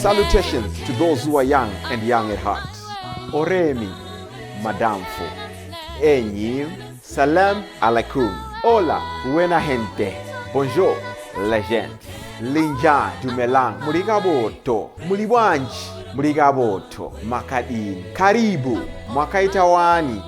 Salutations to those who are young and young at heart. Oremi, Madamfo. Enyi, Salam alaikum. Hola, buena gente. Bonjour, la gente. Linja, Dumelang. Murigaboto. Mulibwanji. Murigaboto. Makadini. Karibu. Mwakaitawani.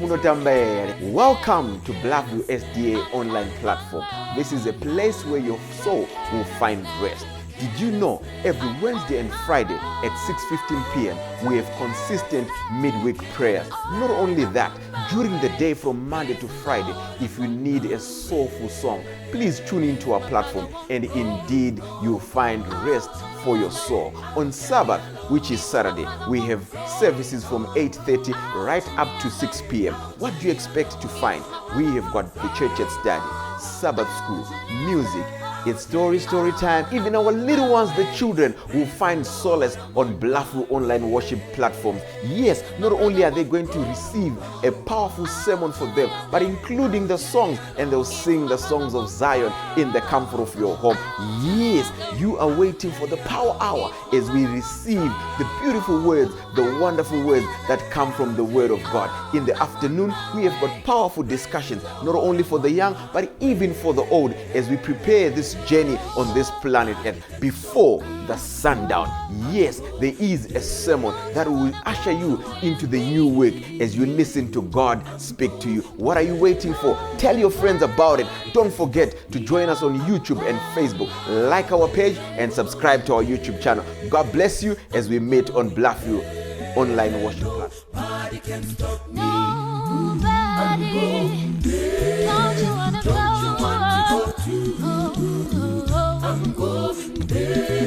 Munotambere. Welcome to Blackview SDA online platform. This is a place where your soul will find rest. Did you know every Wednesday and Friday at 6:15 p.m. we have consistent midweek prayers? Not only that, during the day from Monday to Friday, if you need a soulful song, please tune into our platform and indeed you'll find rest for your soul. On Sabbath, which is Saturday, we have services from 8:30 right up to 6 p.m. What do you expect to find? We have got the church at study, Sabbath school, music, it's story time. Even our little ones, the children, will find solace on Blackview online worship platforms. Yes, not only are they going to receive a powerful sermon for them, but including the songs, and they'll sing the songs of Zion in the comfort of your home. Yes, you are waiting for the power hour as we receive the beautiful words, the wonderful words that come from the word of God. In the afternoon, we have got powerful discussions, not only for the young, but even for the old, as we prepare this journey on this planet Earth before the sundown. Yes, there is a sermon that will usher you into the new week as you listen to God speak to you. What are you waiting for? Tell your friends about it. Don't forget to join us on YouTube and Facebook. Like our page and subscribe to our YouTube channel. God bless you as we meet on Blackview online worship platform. Nobody can stop me. Nobody. Don't you wanna go? I'm going there.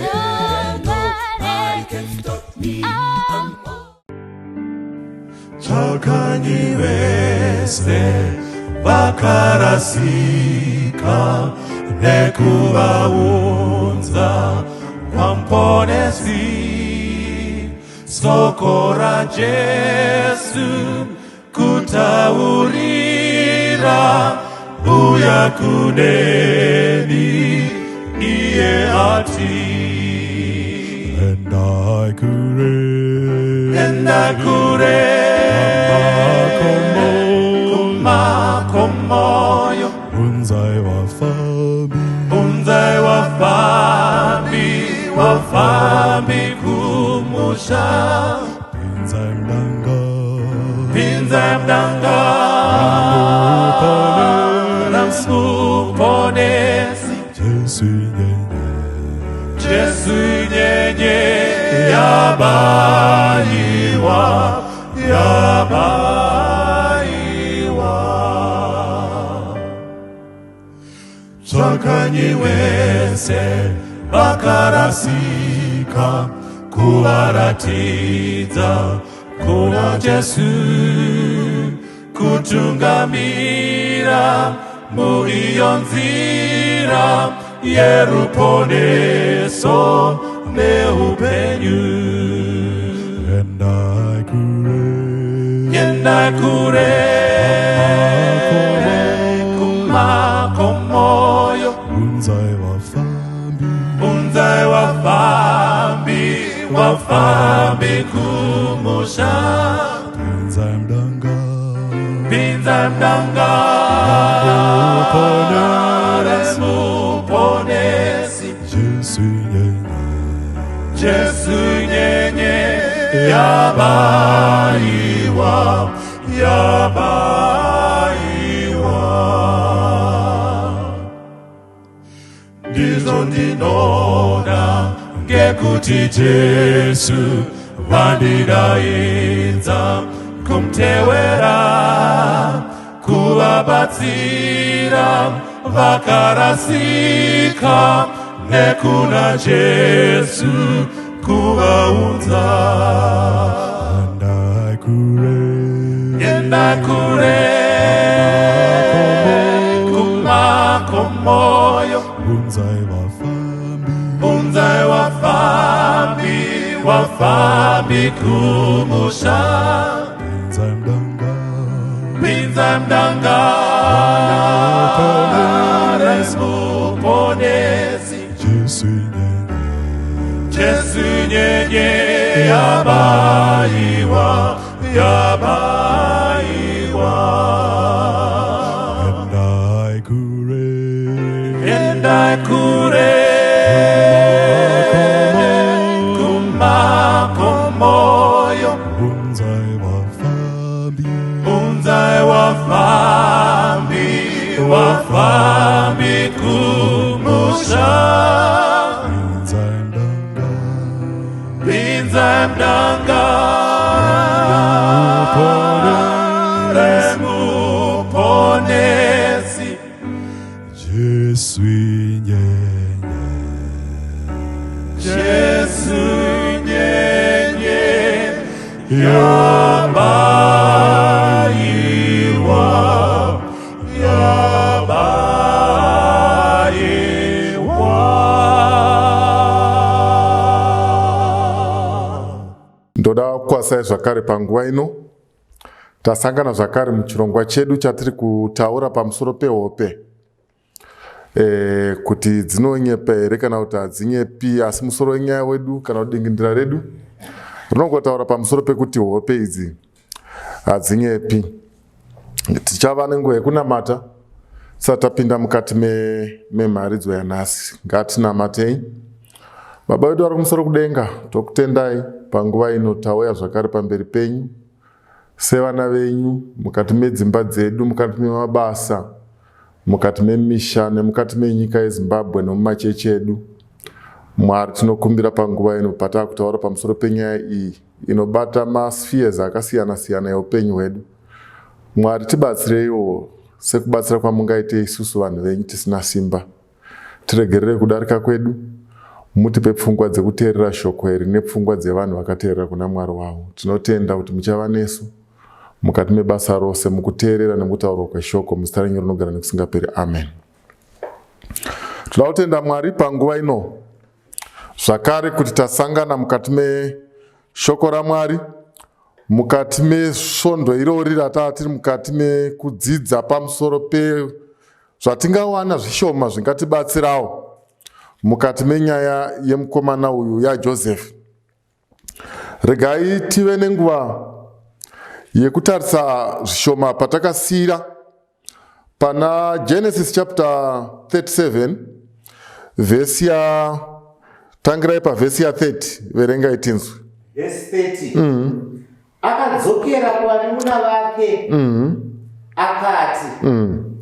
Nobody can stop me. Chakaniwese vakarasika nekuvaunza wamponesi sokora Jesu kutaurira uya kuneni iye ati endakure kumakomoyo unzai wafambi kumusha pinza mdanga namsuponesi Jesu nyenye yabayiwa Chakanyiwese vakarasika kuvaratidza kuna Jesu kutungamira muiyo nzira yeruponeso neupenyu endakure kumakomoyo unzai wafambi kumusha pinza mdanga remuponesi Jesu nyenye yabayiwa ndizo ndinona ngekuti Jesu vandidaidza kumtewera kuvabatsira vakarasika nekuna Jesu kuvaunza endakure kumakomoyo unzai wafambi kumusha pinza mdanga resmuponesi Jesu yabaiwa, yabaiwa. And I could kumakomoyo unzai wafambi kumusha binza mdanga remuponesi Jesu nyenye yabaiwa, Ndoda kukwasai zvakare panguva ino. Tasangana zvakare muchirongwa chedu chatiri kutaura pamusoro pehope. Kuti dzinonyepa here kana kuti hadzinyepi, asi musoro wenyaya wedu kana kudingindira redu rinongotaura pamusoro pekuti hope idzi hadzinyepi. Tichava nenguva yekunamata tisati tapinda mukati memharidzo yanhasi. Ngatinamatei. Baba vedu vari kumusoro kudenga, tokutendai panguva ino tauya zvakare pamberi penyu sevana venyu mukati medzimba dzedu, mukati memabasa, mukati memisha nemukati menyika yeZimbabwe nemumachechi edu. Mwari, tinokumbira panguva ino patakutaura pamusoro penyaya iyi inobata maspheres akasiyana siyana eupenyu hwedu. Mwari, tibatsireiwo sekubatsira kwamungaite isusu vanhu venyu tisina simba. Tiregerere kudarika kwedu, mutipe pfungwa dzekuteerera shoko iri nepfungwa dzevanhu vakateerera kuna Mwari wavo. Tinotenda kuti muchava nesu mukati mebasa rose, mukuteerera nemutauro kweshoko, muzita renyu rinogara nekusingaperi. Amen. Toda kutenda Mwari panguva ino zvakare kuti tasangana mukati meshoko raMwari, mukati mesvondo irori ratava tiri mukati mekudzidza pamusoro zvatingawana zvishoma zvingatibatsirawo mukati menyaya yemukomana uyu yaJosefa. Regai tive nenguva yekutarisa zvishoma patakasira pana Genesis chapter 37 vhesi tangirai pavhesi ya 30. Verengai tinzwi. Verse 30. Akadzokera kuvanun'una vake akati,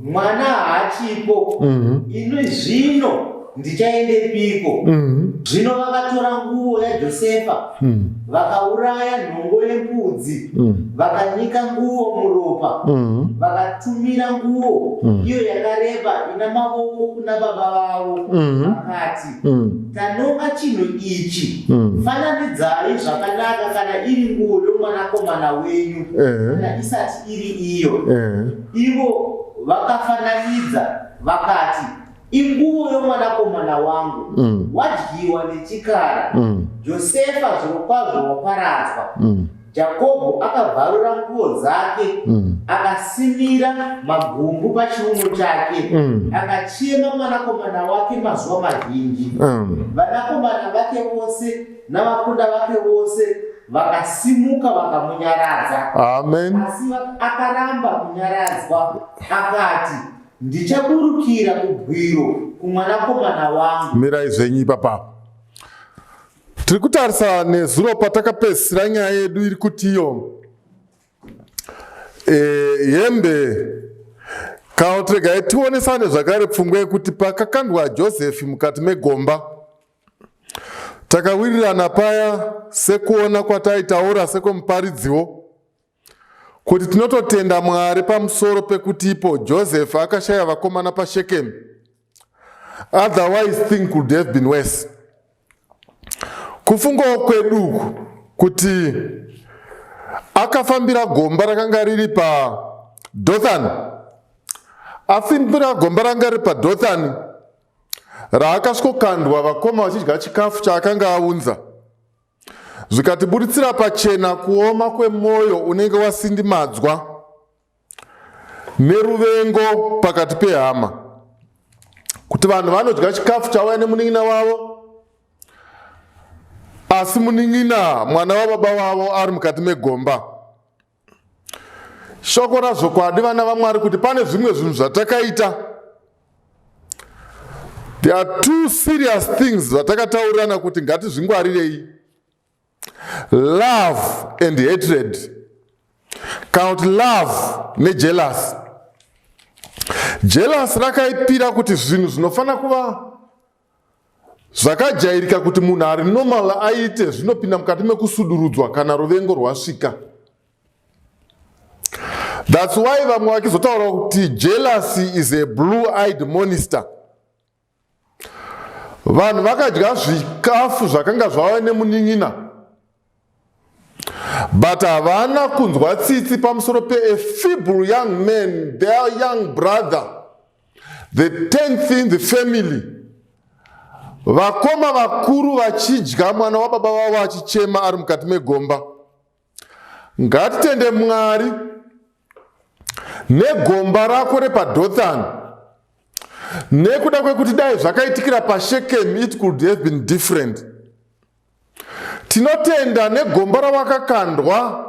mwana haachipo, ino zvino ndichaendepiko? Zvino vakatora nguo yaJosefa vakauraya nhongo yembudzi, vakanyika nguo muropa, vakatumira nguo iyo yakareba ina mavoko kuna baba vavo, vakati, tanonga chinhu ichi, fananidzai zvakanaka kana iri nguo yomwanakomana wenyu kana isati iri iyo. Ivo vakafananidza vakati, inguo yomwanakomana wangu, wadyiwa nechikara. Josefa zvirokwazvo waparadzwa. Jakobho akabvarura nguo dzake, akasimira magumbu pachiuno chake, akachema mwanakomana wake mazuva mazhinji. Vanakomana vake vose navakunda vake vose vakasimuka vakamunyaradza. Amen. Asi akaramba kunyaradzwa, akati, ndichaburukira kubwiro kumwanakomana wangu. Mirai zvenyu ipapa. Tiri kutarisa nezuro patakapedzisira nyaya yedu iri kuti iyo hembe kana kuti regai tionesane zvakare pfungwa yekuti pakakandwa Josefi mukati megomba, takawirirana paya sekuona kwataitaura sekwemuparidziwo kuti tinototenda Mwari pamusoro pekuti ipo Josefa akashaya vakomana paShekemu. Otherwise thing could have been worse. Kufunga kwedu kuti akafambira gomba rakanga riri paDothani, afambira gomba ranga riri paDothani raakasvokandwa vakoma vachidya chikafu chaakanga aunza, zvikatiburitsira pachena kuoma kwemwoyo unenge wasindimadzwa neruvengo pakati pehama, kuti vanhu vanodya chikafu chauya nemunin'ina wavo asi munin'ina mwana wababa wavo ari mukati megomba. Shoko razvokwadi vana vaMwari kuti pane zvimwe zvinhu zvatakaita. There are two serious things zvatakataurirana kuti ngatizvingwarirei. Love and hatred. Kana kuti love nejealous. Jealous rakaipira kuti zvinhu zvinofana kuva zvakajairika kuti munhu ari normal aite zvinopinda mukati mekusudurudzwa kana ruvengo rwasvika. That's why vamwe vachizotaura kuti jealousy is a blue-eyed monster. Vanhu vakadya zvikafu zvakanga zvava nemunin'ina, but havana kunzwa tsitsi pamusoro a feeble young man, their young brother, the 10th in the family. Vakoma vakuru vachidya mwana wababa wavo achichema ari mukati megomba. Ngatitende Mwari negomba rako repaDothan, nekuda kwekuti dai zvakaitikira paShekemu, it could have been different. Tinotenda negomba rawakakandwa,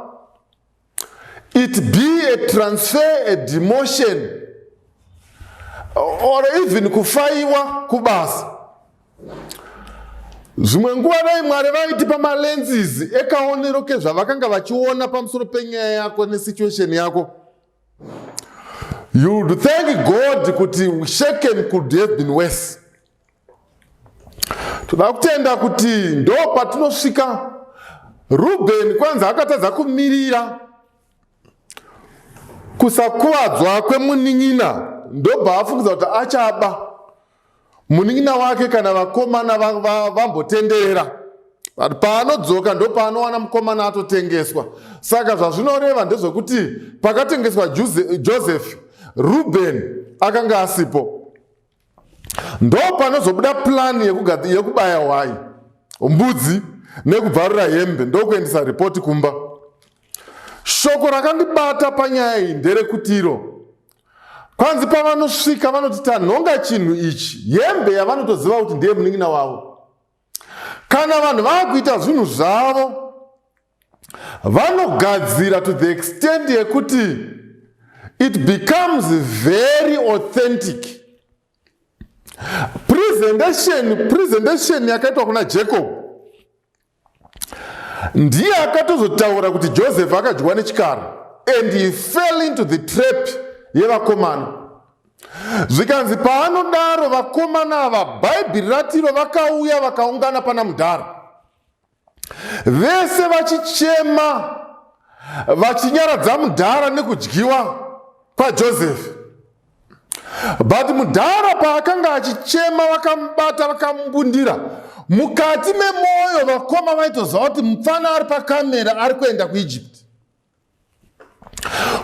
it be a transfer, a demotion, or even kufaiwa kubasa. Zvimwe nguva dai Mwari vaiti pamalenses ekaonero kezvavakanga vachiona pamusoro penyaya yako nesituation yako. You would thank God kuti Shechem could have been worse. Toda kutenda kuti ndo patinosvika Reuben kwanza akatadza kumirira kusakuwadzwa kwemunin'ina, ndobva afungidza kuti achaba munin'ina wake kana vakomana vambotenderera. Paanodzoka ndo paanowana mukomana atotengeswa. Saka zvazvinoreva ndezvekuti pakatengeswa Joseph, Reuben akanga asipo. Ndo panozobuda plani yekubaya hwai, mbudzi nekubvarura hembe ndokuendesa ripoti kumba. Shoko rakandibata panyaya iyi nderekutiro. Kwanzi pavanosvika vanoti tanhonga chinhu ichi, hembe yavanotoziva kuti ndiye munin'ina wavo. Kana vanhu vakuita zvinhu zvavo, vanogadzira to the extent yekuti it becomes very authentic. Presentation yakaitwa kuna Jacob ndiye akatozotaura kuti Joseph akadyiwa nechikara, and he fell into the trap yevakomana. Zvikanzi paanodaro vakomana ava, Bhaibheri ratiro vakauya vakaungana pana mudhara, vese vachichema vachinyaradza mudhara nekudyiwa kwaJoseph. But mudhara paakanga achichema vakamubata vakamubundira, mukati memoyo vakoma vaitoziva kuti mufana ari pakamera ari kuenda kuIjipti.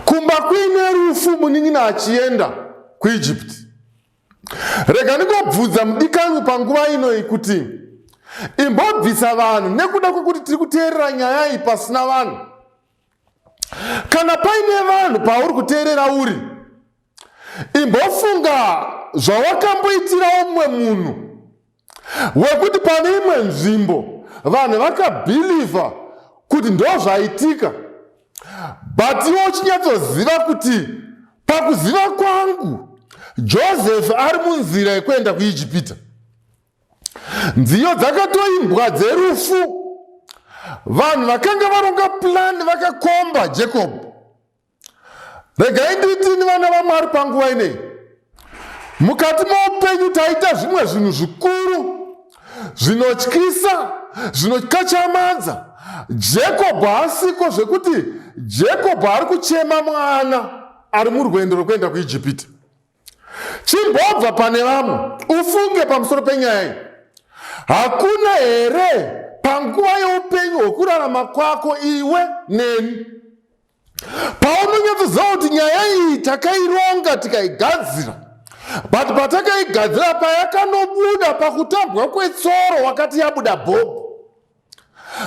Kumba kuine rufu munin'ina achienda kuIjipti. Rega ndingobvunza mudikanwi panguva ino kuti imbobvisa vanhu nekuda kwekuti tiri kuteerera nyaya iyi pasina vanhu. Kana paine vanhu pauri kuteerera uri, imbofunga zvawakamboitira umwe munhu wekuti pane imwe nzvimbo vanhu vakabhilivha kuti ndo zvaitika, but iwo uchinyatsoziva kuti pakuziva kwangu Joseph ari munzira yekuenda kuIjipita. Nziyo dzakatoimbwa dzerufu. Vanhu vakanga varonga plan vakakomba Jacob. Regai nditini vana vaMwari panguva ineyi, mukati meupenyu taita zvimwe zvinhu zvikuru zvinotyisa, zvinokachamadza. Jacob haasiko zvekuti Jacob ari kuchema mwana ari murwendo rwekuenda kuIjipita. Chimbobva pane vamwe ufunge pamusoro penyaya iyi. Hakuna here panguva yeupenyu hwekurarama kwako iwe neni paunonyatsoziva kuti nyaya iyi takaironga tikaigadzira, but patakaigadzira payakanobuda pakutambwa kwetsoro wakati yabuda bhobho.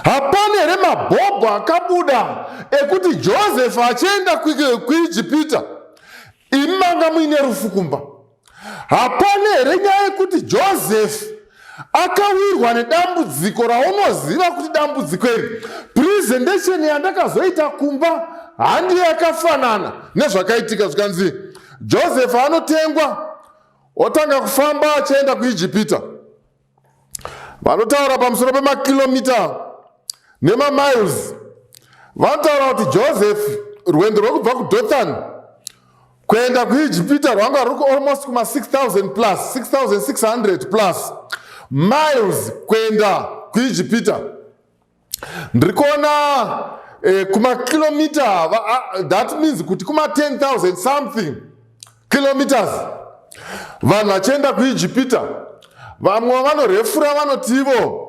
Hapana here mabhobho akabuda ekuti Joseph achienda kuIjipita imi manga muine rufu kumba. Hapana here nyaya yekuti Joseph akawirwa nedambudziko raunoziva kuti dambudziko iri. Presentation yandakazoita kumba handi yakafanana nezvakaitika zvikanzi Josefa anotengwa otanga kufamba achienda kuIjipita. Vanotaura pamusoro pemakilomita nemamiles. Vanotaura kuti Joseph rwendo rwekubva kuDothan kuenda kuIjipita rwanga ruri almost kuma 6,000 plus 6,600 plus miles kuenda kuIjipita. Ndikuona kuma kilomita, that means kuti kuma 10,000 something kilometers vanhu vachienda kuIjipita. Vamwe vanorefura vanotivo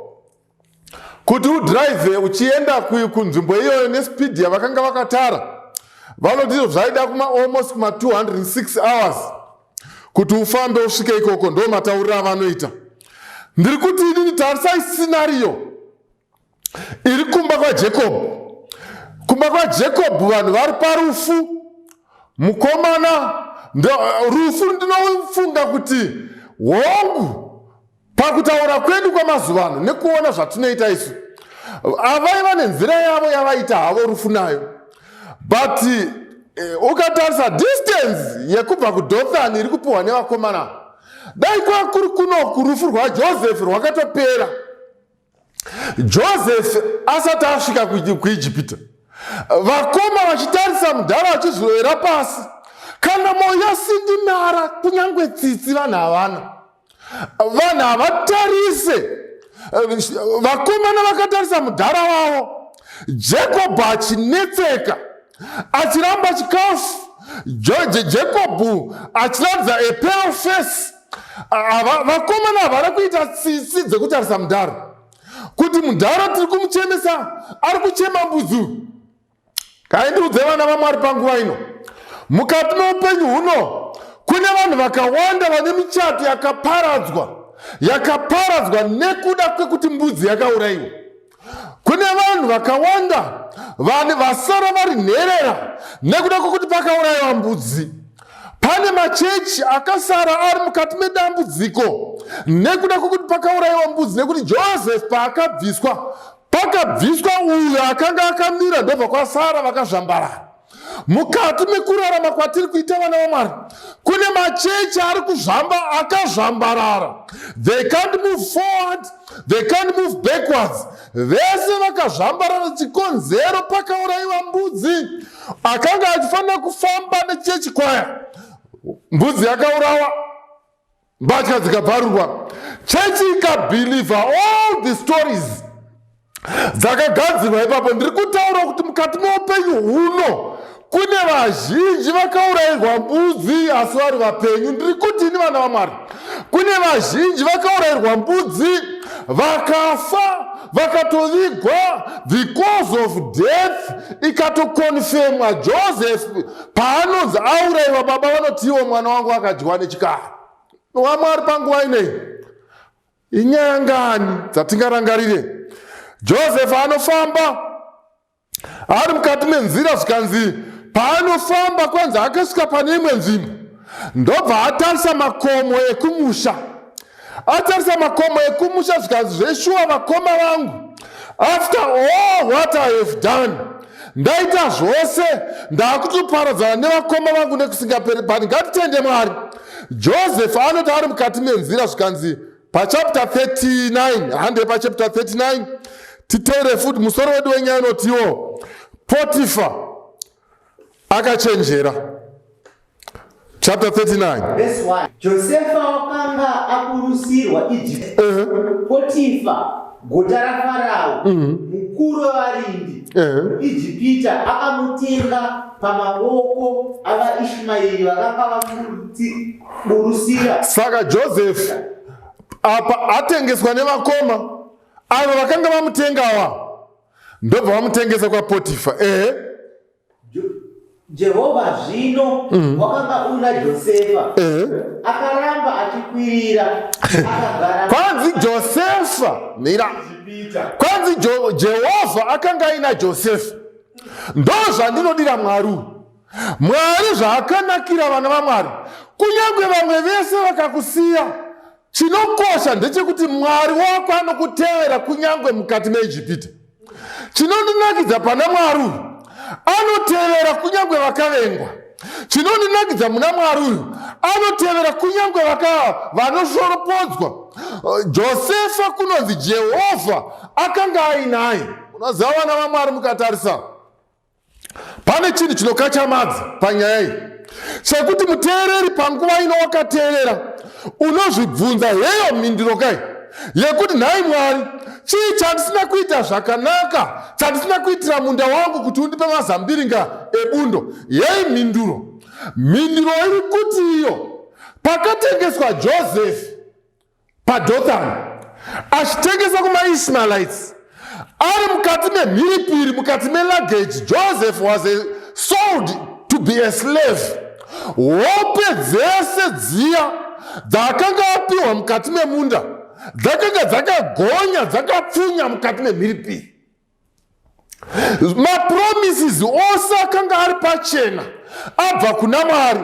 kuti udrive uchienda kunzvimbo iyoyo nespeed yavakanga vakatara. Vanotivo zvaida kuma almost kuma 206 hours kuti ufambe usvike ikoko. Ndo matauriro avanoita. Ndiri kuti ini tarisai scenario iri kumba kwaJacob. Kumba kwaJacob vanhu vari parufu. Mukomana rufu ndinofunga kuti hongu pakutaura kwedu kwamazuva ano nekuona zvatinoita isu. Avaiva nenzira yavo yavaita havo rufu nayo. But ukatarisa distance yekubva kuDothan iri kupiwa nevakomana, dai kwakuri kunoku rufu rwaJoseph rwakatopera. Joseph asati asvika kuIjipita, vakoma vachitarisa mudhara vachizowera pasi. Kana moyo sindimara kunyangwe tsitsi vanhu havana. Vanhu havatarise. Vakomana vakatarisa mudhara wavo. Jacob achinetseka, achiramba chikafu. Jacob achiratidza a pale face. Vakomana havana kuita tsitsi dzekutarisa mudhara. Kuti mudhara tiri kumuchemesa ari kuchema mbudzi. Kaindiudze vana vaMwari panguva ino. Mukati meupenyu huno kune vanhu vakawanda vane michato yakaparadzwa nekuda kwekuti mbudzi yakaurayiwa. Kune vanhu vakawanda vasara vari nherera nekuda kwekuti pakaurayiwa mbudzi. Pane machechi akasara ari mukati medambudziko nekuda kwekuti pakaurayiwa mbudzi, nekuti Joseph paakabviswa pakabviswa uyo akanga akamira, ndobva kwasara vakazvambarara. Mukati mekurarama kwatiri kuita vana vaMwari kune machechi ari kuzvamba akazvambarara. They can't move forward, they can't move backwards. Vese vakazvambarara chikonzero pakaurayiwa mbudzi. Akanga achifanira kufamba nechechi kwaya, mbudzi yakaurawa, mbatya dzikabvarurwa. Chechi ikabhilivha all the stories dzakagadzirwa ipapo. Ndiri kutaura kuti mukati meupenyu huno kune vazhinji vakaurayirwa mbudzi asi vari vapenyu. Ndiri kuti ini vana vaMwari, kune vazhinji vakaurayirwa mbudzi vakafa vakatovigwa. The cause of death ikatokonfirmwa. Joseph paanonzi aurayiwa, baba vanotiwo mwana wangu akadyiwa nechikara. VaMwari panguva inei inyaya ngani dzatingarangarire? Joseph anofamba ari mukati menzira, zvikanzi paanofamba kwanzi akasvika pane imwe nzvimbo, ndobva atarisa makomo ekumusha. Atarisa makomo ekumusha zvikanzi zveshuwa vakoma vangu, after all what I have done, ndaita zvose, ndakutoparadzana nevakoma vangu nekusingaperi pani. Ngatitende Mwari. Joseph anoti ari mukati menzira, zvikanzi pachapter 39, hande pachapter 39 titeere futi musoro wedu wenyaya inotiwo Potifa akachenjera. Chapter 39 verse 1. Josefa wakanga akurusirwa Egypt. Potifa guta raFarao mukuru wevarindi Ijipita akamutenga pamaboko avaIshmaeri vakanga vamuburusira. Saka Joseph apa atengeswa nevakoma avo vakanga vamutengawa, ndobva vamutengesa kwa Potifa. Jehovha zvino wakanga una Josefa akaramba achikwirira akagara. Kwanzi Josefa, mira, kwanzi Jehovha akanga aina Josefa. Ndo zvandinodira Mwari. Mwari zvaakanakira vana vaMwari, kunyange vamwe vese vakakusiya, chinokosha ndechekuti Mwari wako anokutevera kunyangwe mukati meIjipita. Chinondinakidza pana Mwari uyu, anotevera kunyangwe vakavengwa. Chinondinakidza muna Mwari uyu, anotevera kunyangwe vanoshoropodzwa. Josefa kunonzi Jehovha akanga ainaye. Unoziva vana vaMwari mukatarisa, pane chinhu chinokachamadza panyaya iyi, chekuti muteereri panguva ino wakateerera unozvibvunza heyo mhinduro kai yekuti nhai Mwari, chii chandisina kuita zvakanaka, chandisina kuitira munda wangu kuti undipe mazambiringa ebundo? Yei mhinduro iri kuti iyo pakatengeswa Josefu paDothani achitengesa kumaIshmaelites, ari mukati memhiripiri, mukati melugage, Joseph was sold to be a slave. Hope dzese dziya dzakanga apiwa mukati memunda dzakanga dzakagonya, dzakapfunya mukati memhiripiri. Mapromises ose akanga ari pachena abva kuna Mwari,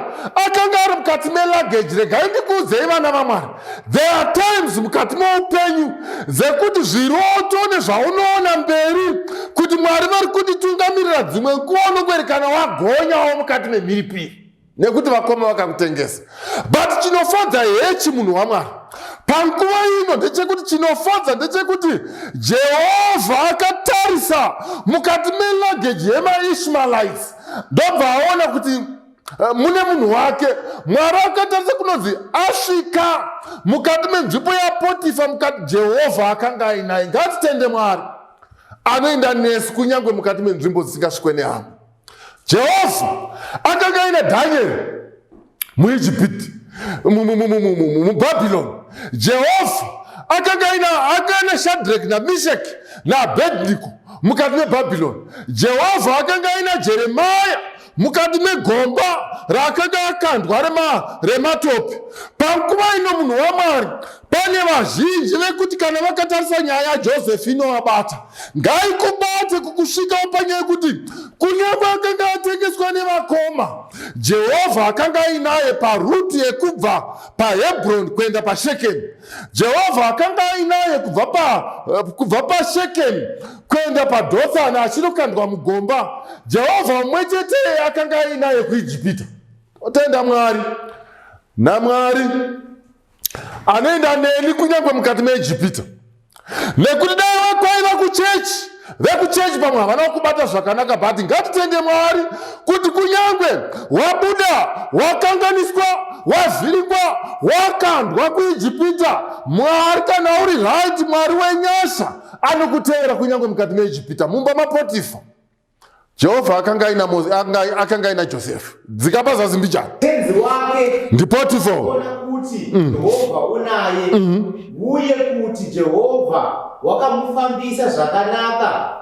akanga ari mukati melugage. Regai ndikuudzei vana vaMwari, there are times mukati meupenyu dzekuti zviroto nezvaunoona mberi kuti Mwari vari kutitungamirira dzimwe nguva unongwerekana wagonyawo mukati memhiripiri nekuti vakoma vakakutengesa. But chinofadza hechi munhu waMwari panguva ino ndechekuti, chinofadza ndechekuti Jehovha akatarisa mukati melugage yemaIshmaelites ndobva aona kuti mune munhu wake. Mwari akatarisa kunonzi asvika mukati menzvimbo yaPotifa, mukati Jehovha akanga ainaye. Ngatitende Mwari anoenda nesu kunyangwe mukati menzvimbo dzisingasvikwe nehama. Jehovha akanga aina Daniel muIjipiti, muBhabhironi. Jehovha akanga aina Shadrach naMeshach naAbednego mukati meBhabhironi. Jehovha akanga aina Jeremia mukati megomba rakanga akandwa rematope. Panguva ino munhu waMwari, pane vazhinji vekuti kana vakatarisa nyaya yaJosefu inovabata, ngaikubate kukusvikawo panyaya yekuti kunyange akanga atengeswa nevakoma, Jehovha akanga ainaye paruti yekubva paHebhroni kuenda paShekemu. Jehovha akanga ainaye kubva paShekemu kuenda paDothani achinokandwa mugomba. Jehovha mumwe chete akanga ainaye kuIjipita. Otenda Mwari, naMwari anoenda neni kunyangwe mukati meIjipita, nekuti dai vakwaiva kuchechi, vekuchechi pamwe havana kubata zvakanaka. But ngatitende Mwari kuti kunyangwe wabuda, wakanganiswa, wavhiringwa, wakandwa kuIjipita, Mwari kana uri right, Mwari wenyasha anokutevera kunyangwe mukati meIjipita. Mumba maPotifa Jehovha akanga aina Josefu, dzikapa zasi mbichana tenzi wake ndiPotifa kuti Jehovha unaye, uye kuti Jehovha wakamufambisa zvakanaka,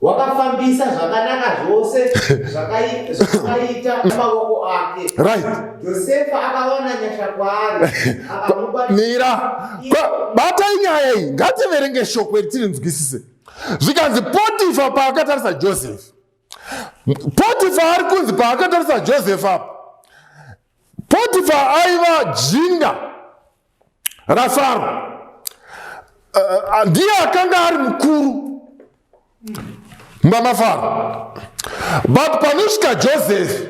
wakafambisa zvakanaka zvose zvakaita maoko ake. Right. Josefa akaona nyasha kwaari mira batai nyaya iyi, ngativerenge shoko iri tirinzwisise. Zvikanzi Potifa paakatarisa Josefu, Potifa ari kunzi paakatarisa Josefu apa, Potifa aiva jinga raFaro, ndiye akanga ari mukuru mamaFaro. But panosvika Josefu,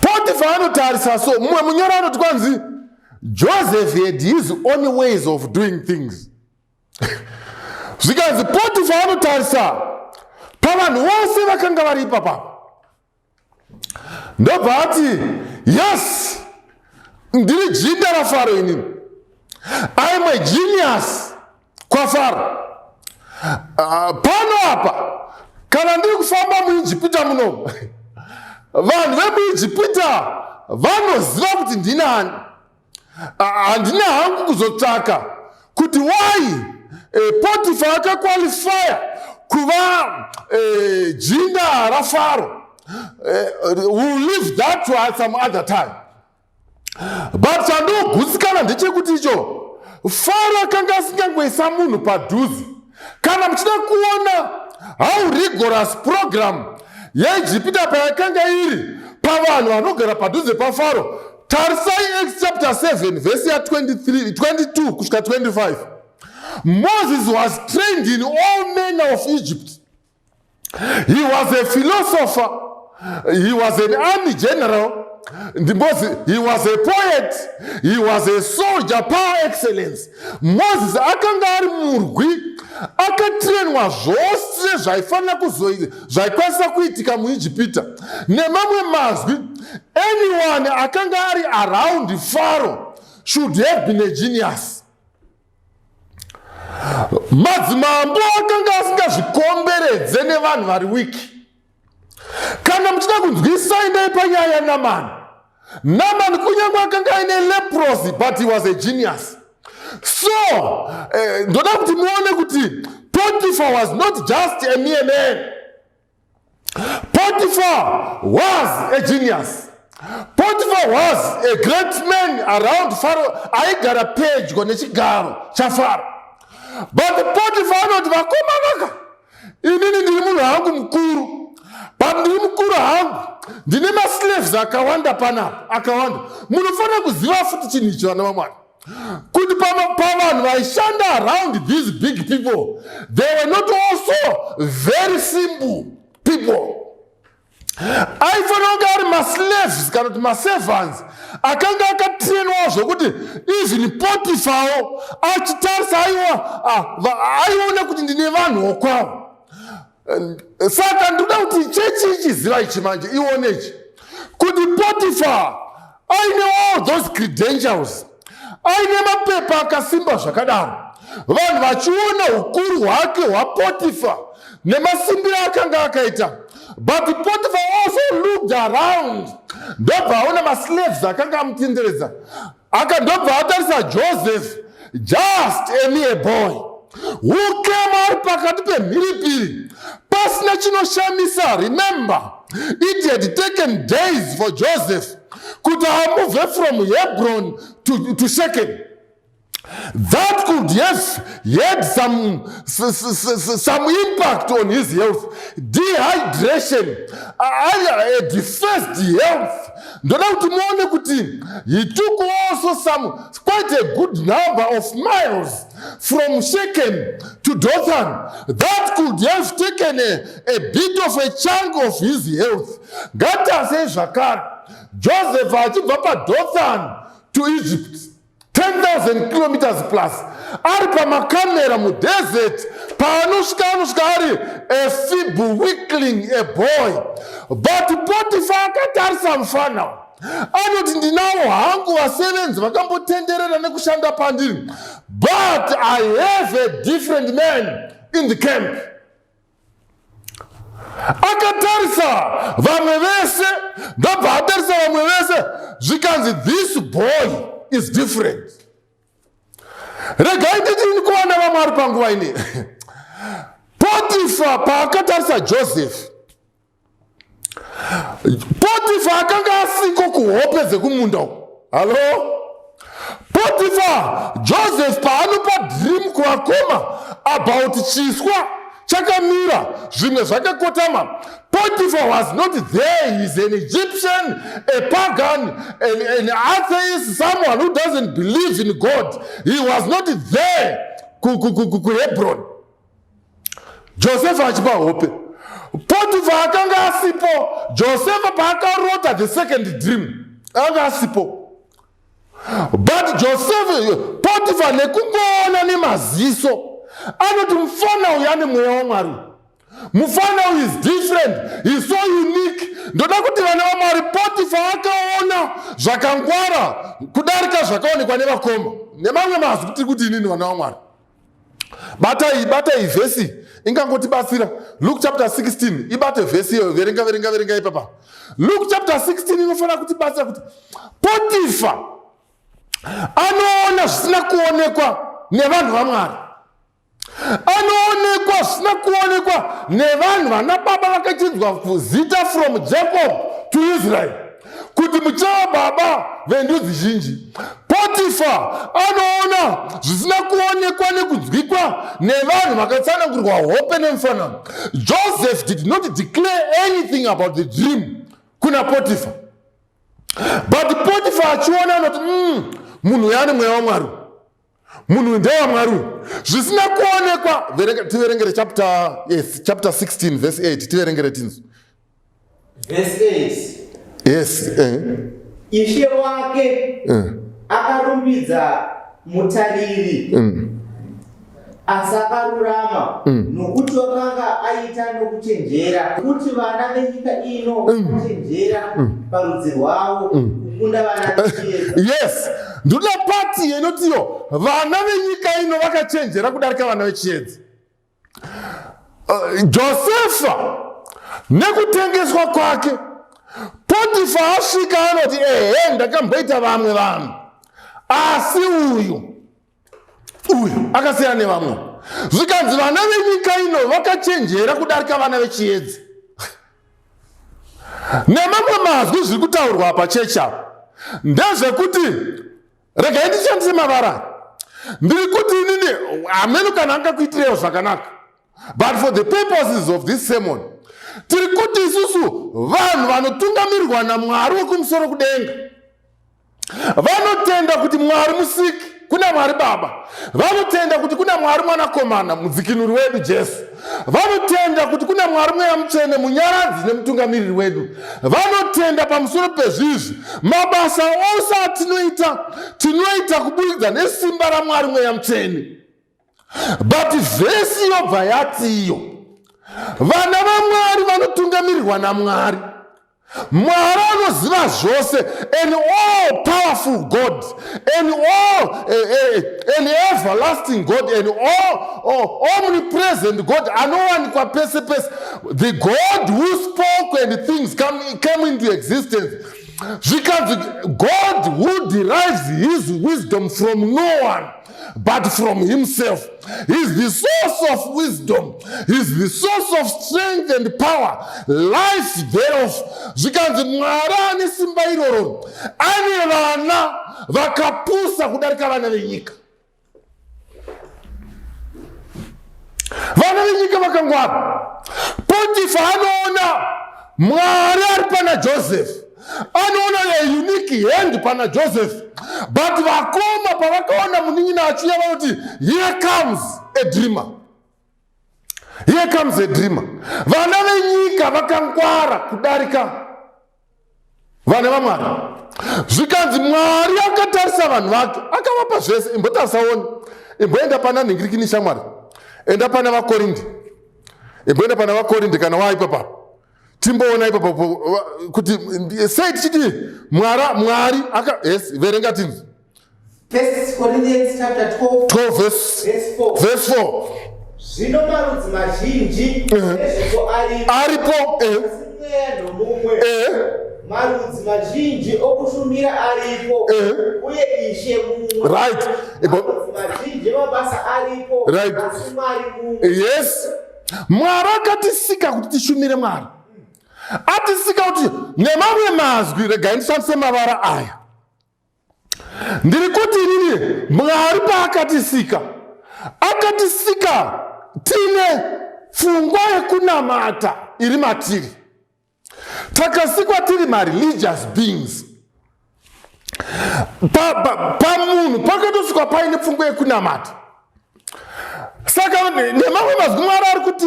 Potifa anotarisa so, mumwe munyoro anoti kwanzi Joseph had his own ways of doing things. Zvikanzi Potifa anotarisa pavanhu vose vakanga vari ipapa, ndobva ati yes, ndiri jinda raFaro inini, I am a genius kwaFaro. Pano apa kana ndiri kufamba muIjipita muno, vanhu vemuIjipita vanoziva kuti ndinani. Handina hangu kuzotsvaka kuti why Potifa akakwalifya kuva jinda raFaro. We'll leave that to some other time. But chandogutsikana ndechekuti icho Faro akanga asingangoisa munhu padhuze. Kana muchida kuona how rigorous program yeIjipita payakanga iri pavanhu vanogara padhuze paFaro, tarisai Acts chapter 7 verse 22 kusvika 25. Moses was trained in all manner of Egypt. He was a philosopher. He was an army general. He was a poet. He was a soldier par excellence. Moses akanga ari murwi, akatrainwa zvose zvaikwanisa kuitika muIjipita nemamwe mazwi. Anyone akanga ari around Pharaoh should have been a genius. Madzimambo akanga asingazvikomberedze nevanhu vari wiki. Kana muchida kunzwisa endai panyaya Naamani. Naamani kunyange akanga aine leprosy, but he was a genius. So, ndoda kuti muone kuti Potiphar was not just a mere man. Potiphar was a genius. Potiphar was a great man around Pharaoh. Aigara pedyo nechigaro chaFaro. But Potiphar anoti vakomanaka, inini ndiri munhu hangu mukuru. Pandiri mukuru hangu ndine maslaves akawanda panapa, akawanda. Munofanira kuziva futi chinhu ichi vana vaMwari, kuti pavanhu vaishanda around these big people, they were not also very simple people. Aifanira kunge ari maslaves kana kuti maservants akanga akatrainwa zvokuti even Potiphar achitarisa aiona kuti ndine vanhu vokwavo. Saka ndoda kuti chechi ichiziva ichi manje ionechi kuti Potiphar aine all those credentials, aine mapepa akasimba zvakadaro. Vanhu vachiona ukuru hwake hwaPotiphar nemasimbiro akanga akaita. But Potiphar also looked around. Ndobva aona maslaves akanga amutenderedza. Akandobva atarisa Joseph, just a mere boy who came out pakati pemhiripiri pasina chinoshamisa. Remember, it had taken days for Joseph kuti amove from Hebron to Shechem. That could have had some impact on his health. Dehydration, a defaced health. He took also quite a good number of miles from Shechem to Dothan. That could have taken a bit of a chunk of his health. Gata says Joseph achibva paDothan to Egypt, 10,000 kilometers plus. Ari pamakamera mu desert, paanosvika ari a feeble weakling, a boy. But Potiphar akatarisa mufana, anoti ndinawo hangu vasevenzi vakambotenderera nekushanda pandiri, but I have a different man in the camp. Akatarisa vamwe vese, ndobva atarisa vamwe vese, zvikanzi this boy is different. Regai nditini kuwana vaMwari panguva ine. Potiphar paakatarisa Joseph, Potiphar akanga asiko kuhope dzekumunda uko. Hello? Potiphar, Joseph paanopa dream kuvakoma about chiswa chakamira zvimwe zvakakotama. Potiphar was not there. He's an Egyptian, a pagan, an atheist, someone who doesn't believe in God. He was not there ku Hebron. Joseph achipa hope. Potiphar akanga asipo. Joseph paakarota the second dream anga asipo. But Joseph, Potiphar nekungoona nemaziso, anoti mufana uyu ane mweya waMwari. Mufana uyu is different. He's so unique. Ndoda kuti vana vaMwari, Potiphar akaona zvakangwara kudarika zvakaonekwa nevakoma. Nemamwe mazwi kuti kuti inini vana vaMwari. Bata ivhesi ingangotibatsira. Luke chapter 16 ibate vhesi iyo, verenga ipapa. Luke chapter 16 inofanira kutibatsira kuti Potiphar anoona zvisina kuonekwa nevanhu vaMwari. Anoonekwa zvisina kuonekwa nevanhu vana baba vakachinzwa zita from Jacob to Israel, kuti muchava baba vendudzi zhinji. Potiphar anoona zvisina kuonekwa nekunzwikwa nevanhu vakatsanangurwa hope nemufanano. Joseph did not declare anything about the dream kuna Potiphar. But Potiphar achiona anoti munhu yani mweya waMwari, munhu ndewamwari. Zvisina kuonekwa. Tiverengere chapter 16 verse 8. Tiverengere tinzi. Verse 8. Yes. Ishe wake akarumbidza mutariri asakarurama nokuti wakanga aita nokuchenjera kuti vana venyika ino vakachenjera parudzi rwavo kukunda vana vechiedza. Yes, nduna pati yenotiyo vana venyika ino vakachenjera kudarika vana vechiedza. Josefa nekutengeswa kwake, Potiphar asvika anoti ndakamboita vamwe vanhu, asi uyu akasiyana nevamwe. Zvikanzi vana venyika ino vakachenjera kudarika vana vechiedza. Nemamwe mazwi zviri kutaurwa pachechi apa ndezvekuti, regai ndishandise mavara, ndiri kuti inini hameno kana angakuitirewo zvakanaka, but for the purposes of this sermon tiri kuti isusu vanhu vanotungamirirwa naMwari wekumusoro kudenga, vanotenda kuti Mwari musiki, kuna Mwari Baba, vanotenda kuti kuna Mwari Mwanakomana mudzikinuri wedu Jesu, vanotenda kuti kuna Mwari Mweya Mutsvene munyaradzi nemutungamiriri wedu, vanotenda pamusoro pezvizvi mabasa ose atinoita kubudikidza nesimba raMwari Mweya Mutsvene. But vhesi yobva yati iyo vana vaMwari vanotungamirirwa naMwari, Mwari anoziva zvose, an all powerful God, an everlasting God, an all omnipresent God, anowanikwa pese pese, the God who spoke and things came into existence. God who derives his wisdom from no one but from himself. He is the source of wisdom. He is the source of strength and power, life thereof. Zvikanzi Mwari ane simba iroro, ane vana vakapusa kudarika vana venyika. Vana venyika vakangwara. Potiphar anoona Mwari ari pana Joseph, anoona a unique hand pana Joseph. But vakoma pavakaona munin'ina achiuya vanoti, here comes a dreamer. Here comes a dreamer. Vana venyika vakangwara kudarika vana vaMwari. Zvikanzi Mwari akatarisa vanhu vake akavapa zvese. Imbotarisaoni, imboenda pana nhingirikini shamwari, enda pana vaKorinde, imboenda pana vaKorinde kana waipapo timboona ipapo kuti sei tichiti Mwari yes, verenga tinzi. 1 Corinthians chapter 12 verse 4. Zvino marudzi mazhinji ezvipo aripo, mweya nomumwe, marudzi mazhinji okushumira aripo, uye Ishe mumwe. Right. Marudzi mazhinji mabasa aripo, asi Mwari mumwe. Yes. Mwari akatisika kuti tishumire Mwari. Atisika kuti nemamwe mazwi, regai ndishandise mavara aya, ndiri kuti inini Mwari paakatisika, akatisika tine pfungwa yekunamata iri matiri. Takasikwa tiri ma-religious beings. Pamunhu pakatosvikwa paine pfungwa yekunamata. Saka nemamwe mazwi Mwari ari kuti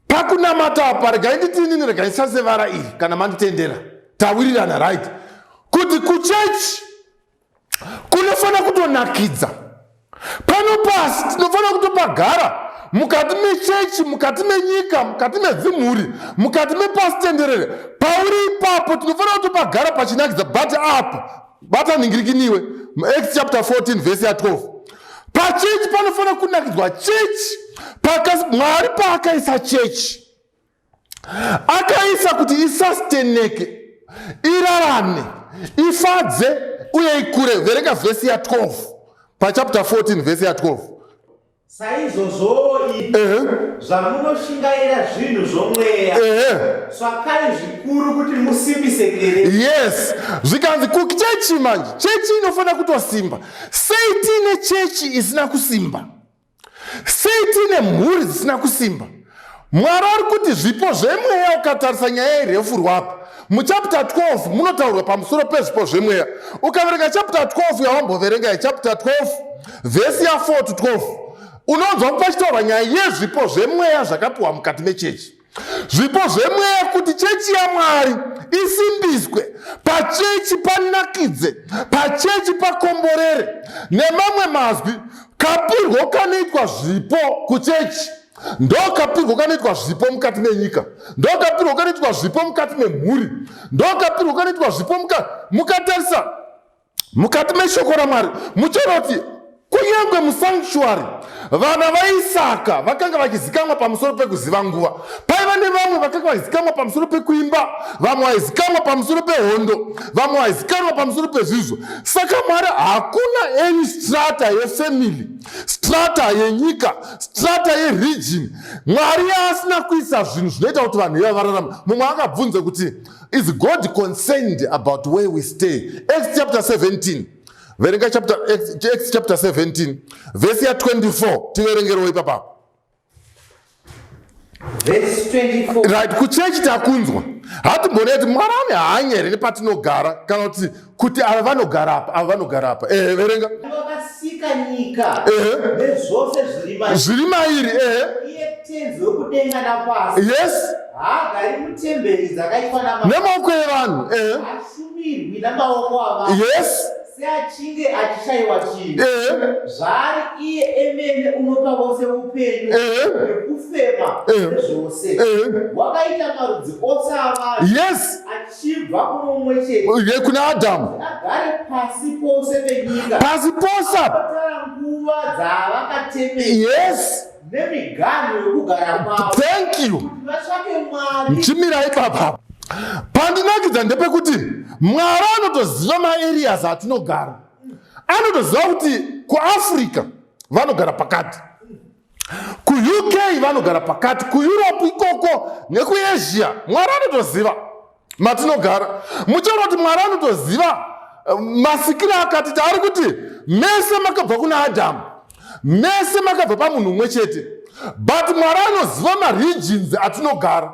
pakunamata apa, regai nditi inini, regai ndishandise vara iri kana manditendera, tawirirana, right, kuti kuchechi kunofanira kutonakidza. Pano pasi tinofanira kutopagara mukati mechechi, mukati menyika, mukati medzimhuri, mukati mepasitenderere, pauri ipapo tinofanira kutopagara pachinakidza. But apa bata nhingirikiniwe Acts chapter 14 verse 12, pachechi panofanira kunakidzwa chechi. Mwari paakaisa chechi, akaisa kuti isasteneke, irarame, ifadze uye ikure. Verenga verse 12 pachapter 14 verse 12. Saizvozvo zvamunoshingaira zvinhu zvomweya, svakai zvikuru kuti musimbise kereke. Yes, zvikanzi kuchechi manje, chechi inofanira kutosimba. Sei tine chechi isina kusimba? Sei tine mhuri dzisina kusimba? Mwari ari kuti zvipo zvemweya ukatarisa nyaya yerefu rwapa, Muchapter 12 munotaurwa pamusoro pezvipo zvemweya. Ukaverenga chapter 12 yawamboverenga chapter 12 vhesi ya 4 to 12 unonzwa pachitaurwa nyaya yezvipo zvemweya zvakapiwa mukati mechechi. Zvipo zvemweya kuti chechi yaMwari isimbiswe, pachechi panakidze, pachechi pakomborere. Nemamwe mazwi kapirwo kanoitwa zvipo kuchechi. Ndokapirwo kanoitwa zvipo mukati menyika. Ndokapirwo kanoitwa zvipo mukati memhuri. Ndokapirwo kanoitwa zvipo mukatarisa mukati meshoko raMwari. Muchaona kuti kunyangwe musanctuary vana vaIsaka vakanga vachizikamwa pamusoro pekuziva nguva. Paiva nevamwe vakanga vachizikamwa pamusoro pekuimba, vamwe vaizikamwa pamusoro pehondo, vamwe vaizikamwa pamusoro pezvizvo. Saka Mwari hakuna any strata yefamily, strata yenyika, strata yeregion Mwari asina kuisa zvinhu zvinoita kuti vanhu iva vararama. Mumwe akabvunza kuti is God concerned about where we stay? Acts chapter 17. Verenga Acts chapter 17 verse ya 24 tiverengerewo ipapa. Verse 24. Right, kuchechi takunzwa. Hatimbone kuti Mwari ane hanya here nepatinogara kana kuti ava vanogara apa. Verenga. Vakasika nyika nezvose zviri mairi. Iye tenzi wekudenga napasi. Yes. Haagari mutemberi dzakaitwa nemaoko evanhu. Hashumirwi namaoko avanhu. Yes. Seachinge achishayiwa chinhu. Zvari iye emene unopa vose upenyu nekufema zvose. Wakaita marudzi ose avanhu. Yes. Achibva kuno mumwe chete. Kuna Adamu. Agare pasi pose penyika. Pasi pose. Akatara nguva dzavakatemera. Yes. Nemiganhu yokugara kwavo. Thank you. Vatsvake Mwari. Mchimira ipapa. Pandinakidza ndepekuti Mwari anotoziva maareas atinogara. Anotoziva kuti kuAfrica vanogara pakati, kuUK vanogara pakati, kuEurope ikoko nekuAsia. Mwari anotoziva matinogara. Muchaona kuti Mwari anotoziva masikiro akati taari kuti mese makabva kuna Adamu, mese makabva pamunhu umwe chete. But Mwari anoziva maregions atinogara.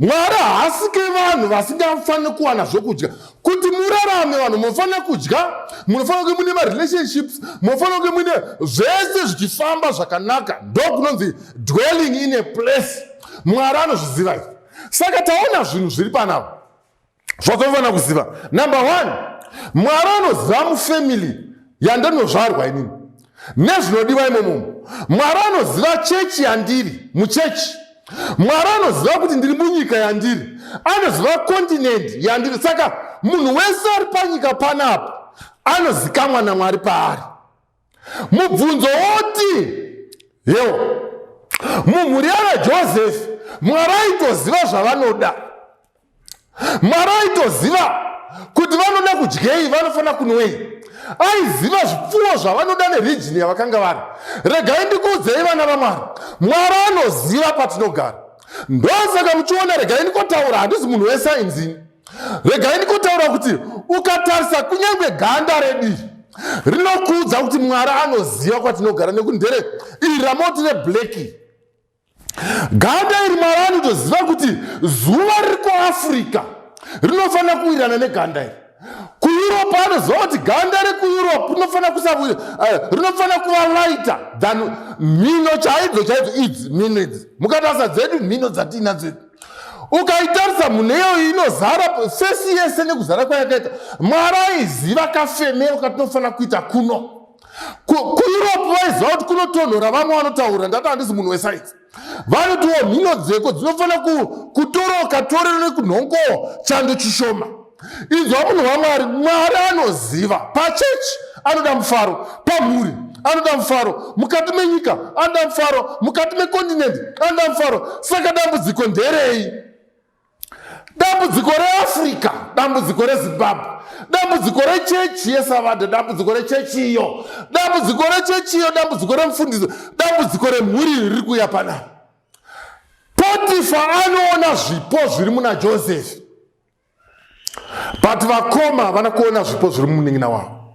Mwari haasike vanhu vasingafaniri kuwana zvokudya. Kuti murarame vanhu munofanira kudya, munofanira kunge mune marelationships, munofanira kunge mune zvese zvichifamba zvakanaka. Ndokunonzi dwelling in a place. Mwari anozviziva izvi. Saka taona zvinhu zviri panapa zvatofanira kuziva. Number 1, Mwari anoziva mufamily yandinozvarwa inini nezvinodiwa imomo. Mwari anoziva chechi yandiri muchechi. Mwari anoziva kuti ndiri munyika yandiri, anoziva continent yandiri. Saka munhu wese ari panyika panapa anozikamwa naMwari paari. Mubvunzo woti yewo mumhuri yaJosefa Mwari aitoziva zvavanoda. Mwari aitoziva kuti vanoda kudyei, vanofanira kunwei. Aiziva zvipfuwo zvavanoda neregion yavakanga vari. Regai ndikuudzei vana vaMwari, Mwari anoziva patinogara. Ndosaka muchiona, regai ndikotaura, handisi munhu wesainzi. Regai ndikotaura kuti ukatarisa kunyangwe ganda rediri rinokuudza kuti Mwari anoziva kwatinogara, nekuti ndere iri ramoti rebleki. Ganda iri Mwari anotoziva kuti zuva riri kuAfrica rinofanira kuwirirana neganda iri. KuEurope anoziva kuti ganda rekuEurope rinofanira kuva lighter than mhino chaidzo idzi mhino idzi. Mukatarisa dzedu mhino dzatiina dzedu, ukaitarisa munhu iyoyo inozara fesi yese nekuzara kwayakaita. Mwari aiziva kafemero katinofanira kuita kuno. KuEurope vaiziva kuti kunotonhora, vamwe vanotaura, ndati handisi munhu wesainzi, vanotiwo mhino dzeko dzinofanira kutoroka torero nekunhongo chando chishoma. Inzwa munhu waMwari, Mwari anoziva. Pachechi anoda mufaro, pamhuri anoda mufaro, mukati menyika anoda mufaro, mukati mekontinenti anoda mufaro. Saka dambudziko nderei? Dambudziko reAfrica, dambudziko reZimbabwe, dambudziko rechechi yeSavadha, dambudziko rechechi iyo, dambudziko rechechi iyo, dambudziko remufundisi, dambudziko remhuri riri kuya panapa. Potifa anoona zvipo zviri muna Josefa, but vakoma vana kuona zvipo zviri mumuning'ina wavo.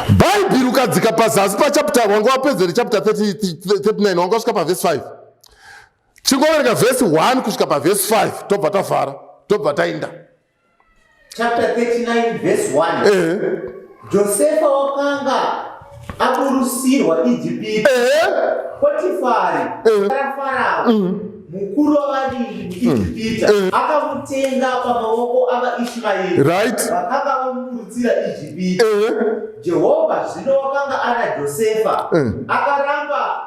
Bhaibheri ukadzika pazasi pachapter, wanga wapedzere chapter 39, wanga wasvika pavhesi 5. Chingoverenga vhesi 1 kusvika pavhesi 5 tobva tavhara. tobva taenda. Chapter 39 verse 1. Josefa wakanga aburusirwa Ijipiti. Potifari Farao mukuru wavarindi muIjipita akamutenga pamaoko avaIsmaeri vakanga vamukurudzira Ijipiti. Jehovha zvino wakanga ana Josefa akaramba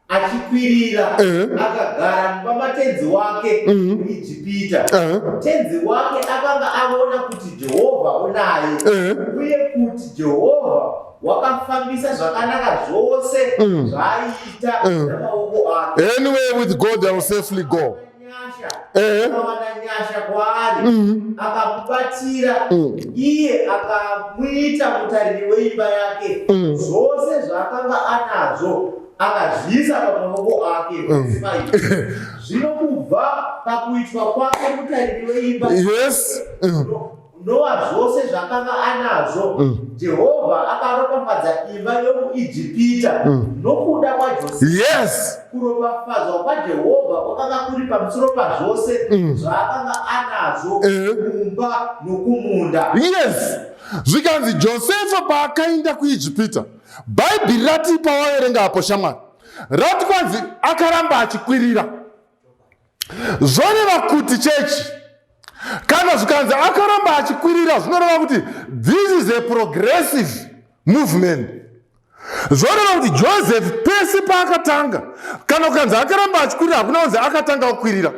achikwirira akagara mumba matenzi wake muIjipita. Tenzi wake akanga aona kuti Jehovha unaye uye kuti Jehovha wakafambisa zvakanaka zvose zvaiita namaoko ake. Anyway, with God I will safely go. Akawana nyasha kwaari akamubatira iye akamuita mutariri weimba yake. Zvose zvaakanga anazvo akazviisa pamaoko ake. Zvino kubva pakuitwa kwake mutariri weimba Noa zvose zvakanga anazvo Jehovha akaropafadza imba yomuIjipita nokuda kwaJosefa. Kuropafadzwa kwaJehovha kwakanga kuri pamusoro pazvose zvaakanga anazvo kumba nokumunda. Zvikanzi Josefa paakaenda kuIjipita, Bhaibheri rati pawaverenga apo shamwari, rati kwanzi akaramba achikwirira. Zvoreva kuti chechi kana zvikanzi akaramba achikwirira zvinoreva kuti this is a progressive movement. Zvoreva kuti Joseph pesi paakatanga kana kukanzi akaramba achikwirira hakuna kunzi akatanga kukwirira.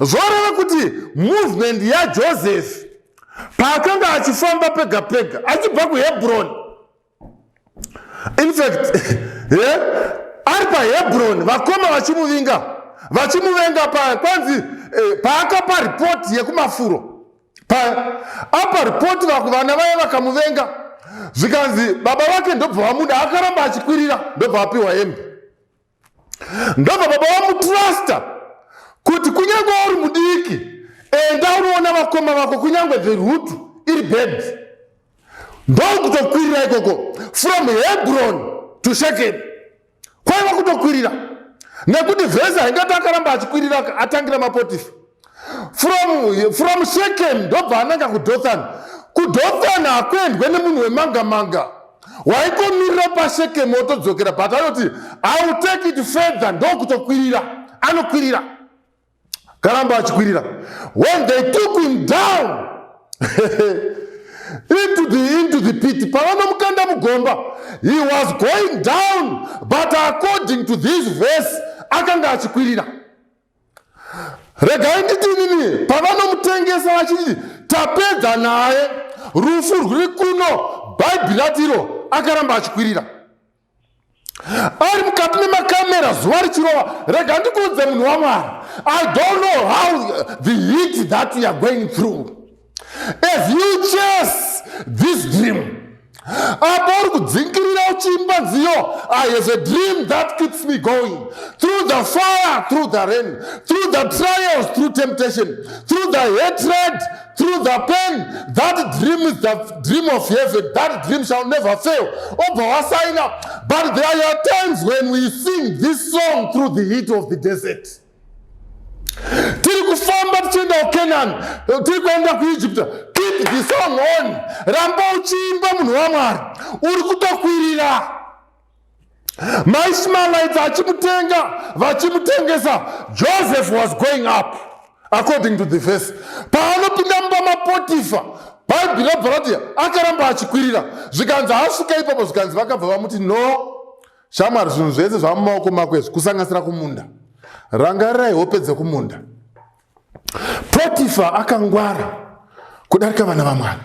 Zvoreva kuti movement yaJoseph paakanga achifamba pega pega achibva kuHebron. In fact ari paHebron vakoma vachimuvenga kwanzi paakapa ripoti yekumafuro. Apa ripoti vana vaye vakamuvenga zvikanzi baba vake ndobva vamuda akaramba achikwirira ndobva vapiwa hembe. Ndobva baba vamutrasta kuti kunyange uri mudiki enda unoona vakoma vako kunyange verutu iri bed. Ndokutokwirira ikoko from Hebron to Shechem kwaiva kutokwirira nekuti vhesi haingati akaramba achikwirira atangira mapotifa. From Shechem ndobva ananga kuDothan. KuDothan hakuendwe nemunhu wemanga waikomirira paShechem wotodzokera, but anoti I will take it further. Ndokutokwirira anokwirira karamba achikwirira. When they took him down into the pit, pavanomukanda mugomba, he was going down, but according to this verse akanga achikwirira. Regai nditi nini pavanomutengesa vachiti tapedza naye rufu rwuri kuno, Bhaibheri ratiro akaramba achikwirira. Ari mukati memakamera zuva richirova. Rega ndikuudze munhu waMwari, I don't know how the heat that you are going through. As you chase this dream, apa uri kudzinkirira uchiimba nziyo, I have a dream that keeps me going through the fire, through the rain, through the trials, through temptation, through the hatred, through the pain. That dream is the dream of heaven. That dream shall never fail. But there are times when we sing this song through the heat of the desert. Tiri kufamba tichienda kuCanaan, tiri kuenda kuIjipita. Keep the song on. Ramba uchiimba munhu waMwari, uri kutokwirira. MaIshmaelites vachimutengesa. Joseph was going up according to the verse. Paanopinda mumba maPotifa, Bhaibheri rabva rati akaramba achikwirira. Zvikanzi asvika ipapo zvikanzi vakabva vamuti no, shamwari zvinhu zvese zvamumaoko mako izvi kusanganisira kumunda. Rangarirai hope dzekumunda. Potifa akangwara kudarika vana vaMwari.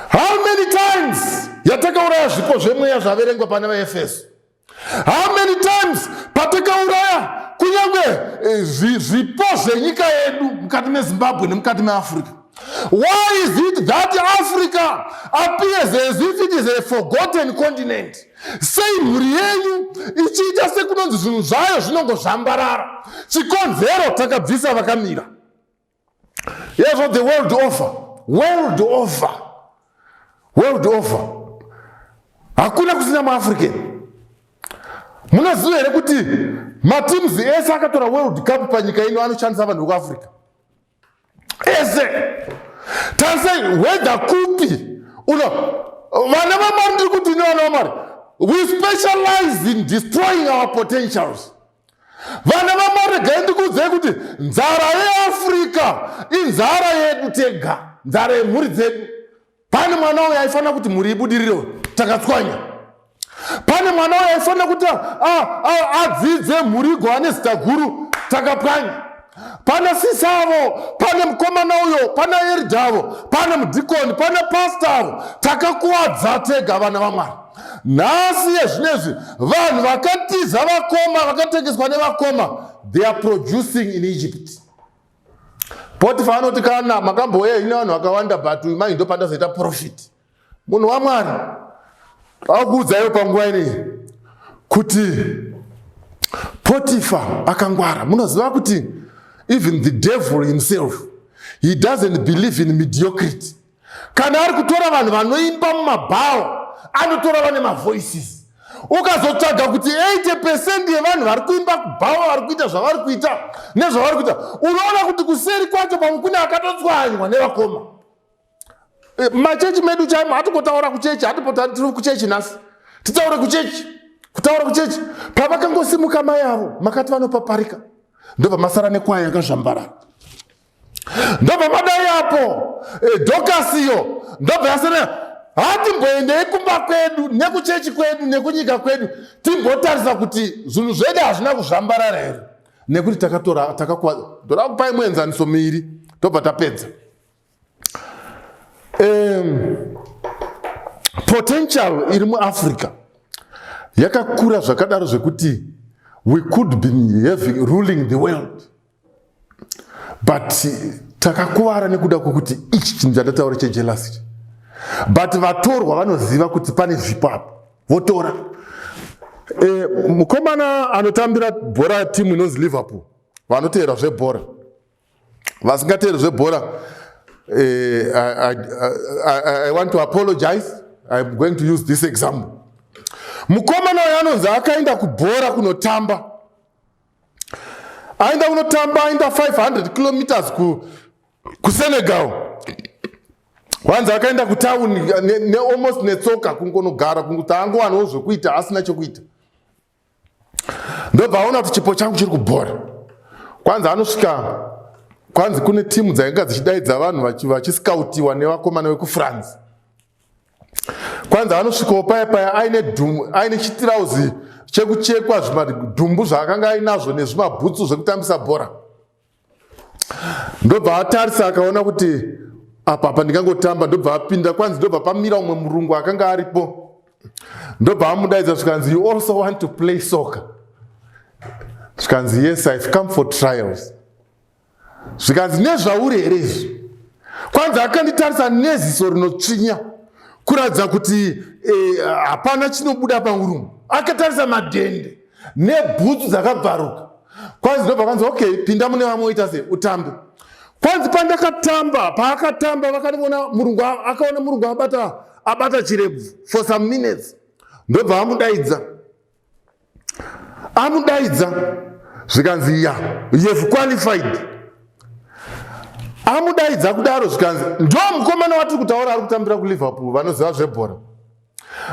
How many times yatakauraya zvipo zvemweya zvaverengwa pana vaEfeso? How many times patakauraya kunyange zvipo zvenyika yedu mukati meZimbabwe nemukati meAfrica? Why is it that Africa appears as if it is a forgotten continent? Sei mhuri yenyu ichiita sekunonzi zvinhu zvayo zvinongozvambarara. Chikonzero takabvisa vakamira. Here's what the world offer. World offer. Hakuna kusina muAfrican. Munoziva here kuti matims ese akatora World Cup panyika ino anoshandisa vanhu vekuAfrica. ese tasai whether kupi vana vamari ndiri kuti ine vana vamari we specialize in destroying our potentials. Vana vamari gai ndikudzei kuti nzara yeAfrica inzara yedu tega, nzara yemhuri dzedu. Pane mwana uyo aifanira kuti mhuri ibudirire, takatswanya. Pane mwana uyo aifanira kuti adzidze mhuri igwane zita guru, takapwanya. Pane sisavo, pane mukomana uyo, pane eridhavo, pane mudhikoni, pane pastavo, takakuwadza tega vana vamwari. Nhasi yezvinezvi vanhu vakatiza vakoma, vakatengeswa nevakoma, they are producing in Egypt. Potifa anoti kana makamboya ine vanhu vakawanda but mai ndo pandazoita profit. Munhu waMwari akuudzaiwo panguva ineyi kuti Potifa akangwara. Munoziva kuti even the devil himself, he doesn't believe in mediocrity. Kana ari kutora vanhu vanoimba mumabhawa, anotora vane mavoices. Ukazotsvaga kuti 80% yevanhu vari kuimba kubhawa, vari kuita zvavari kuita nezvavari kuita, unoona kuti kuseri kwacho pamwe kune akatotswanywa nevakoma. Machechi medu chaimo hatikotaura kuchechi, hatipota tiri kuchechi nhasi. Titaure kuchechi, kutaura kuchechi. Pavakangosimuka mai avo, makati vanopaparika. Ndobva masara nekwaya yakazvambarara. Ndobva madai apo dhokasiyo, ndobva yasana hatimboendei kumba kwedu nekuchechi kwedu nekunyika kwedu timbotarisa kuti zvinhu zvedu hazvina kuzvambarara here, nekuti ndoda kupai muenzaniso miiri tobva tapedza. Potential iri muAfrica yakakura zvakadaro zvekuti we could be ruling the world, but takakuvara nekuda kwokuti ichi chinhu chandataura chejealousy. But vatorwa vanoziva kuti pane zvipo apo, votora. Mukomana anotambira bhora timu inonzi Liverpool, vanoteera zvebhora, vasingateeri zvebhora, I want to apologize. I'm going to use this example. Mukomana uyu anonzi akaenda kubhora kunotamba. Aenda 500 kilometers kuSenegal. Kwanza akaenda kutauni almost netsoka kungonogara kunguti angowanawo zvekuita asina chokuita. Ndobva aona kuti chipo changu chiri kubhora. Kwanza anosvika, kwanzi kune timu dzainga dzichidaidza vanhu vachiscoutiwa nevakomana vekuFrance. Kwanza anosvikawo paya aine chitirauzi chekuchekwa zvimadhumbu zvaakanga ainazvo nezvimabhutsu zvekutambisa bhora. Ndobva atarisa akaona kuti apa ndingangotamba, ndobva apinda. Kwanzi ndobva pamira umwe murungu akanga aripo, ndobva amudaidza zvikanzi, you also want to play soccer? Zvikanzi, yes, I've come for trials. Zvikanzi, nezvauri here izvi? Kwanzi akanditarisa neziso rinotsvinya kuratidza kuti hapana chinobuda paurumbu. Akatarisa madhende nebhutsu dzakabvaruka. Kwanzi ndobva kanzi, okay, pinda mune vamwe oita sei, utambe. Kwanzi pandakatamba, paakatamba akaona murungu abata chirebvu for some minutes. Ndobva amudaidza zvikanzi, yeah, you have qualified. Amudaidza kudaro zvikanzi, ndo mukomana watiri kutaura ari kutambira kuLiverpool, vanoziva zvebhora.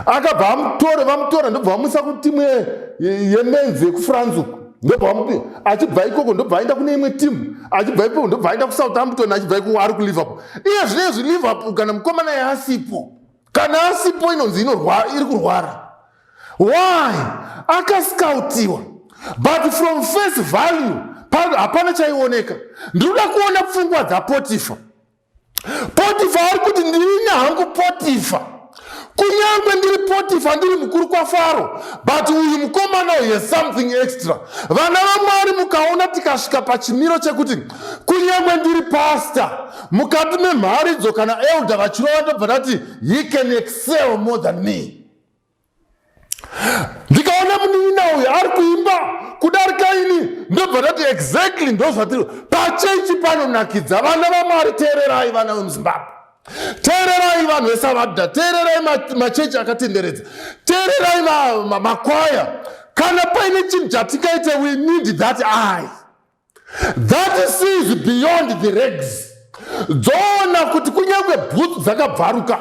Akabva vamutora ndobva vamuisa kutimu yemenzi yekuFrance uku. Ndobva achibva ikoko ndobva aenda kune imwe timu, achibva ikoko ndobva aenda kuSouthampton, achibva ikoko ari kuLiverpool. Iye zvinezvi Liverpool kana mukomana yaasipo, kana asipo inonzi iri kurwara. Why? Akascoutiwa, but from face value hapana chaioneka. Ndinoda kuona pfungwa dzaPotifa. Potifa ari kuti ndiri hangu Potifa, kunyangwe ndiri Potifa, ndiri mukuru kwaFaro, but uyu mukomana uyu has something extra. Vana vaMwari mukaona tikasvika pachimiro chekuti kunyangwe ndiri pastor, mukati memharidzo kana elder vachirova, ndobva ndati he can excel more than me. Ndikaona munina uyu ari kuimba kudarika ini, ndobva ndati exactly ndo zvatiri pachechi panonakidza. Vana vaMwari, teererai vana vemuZimbabwe, teererai vanhu veSavadha, teererai machechi akatenderedza, teererai makwaya. Kana paine chinhu chatingaite, we need that eye that sees beyond the regs, dzoona kuti kunyange bhutsu dzakabvaruka,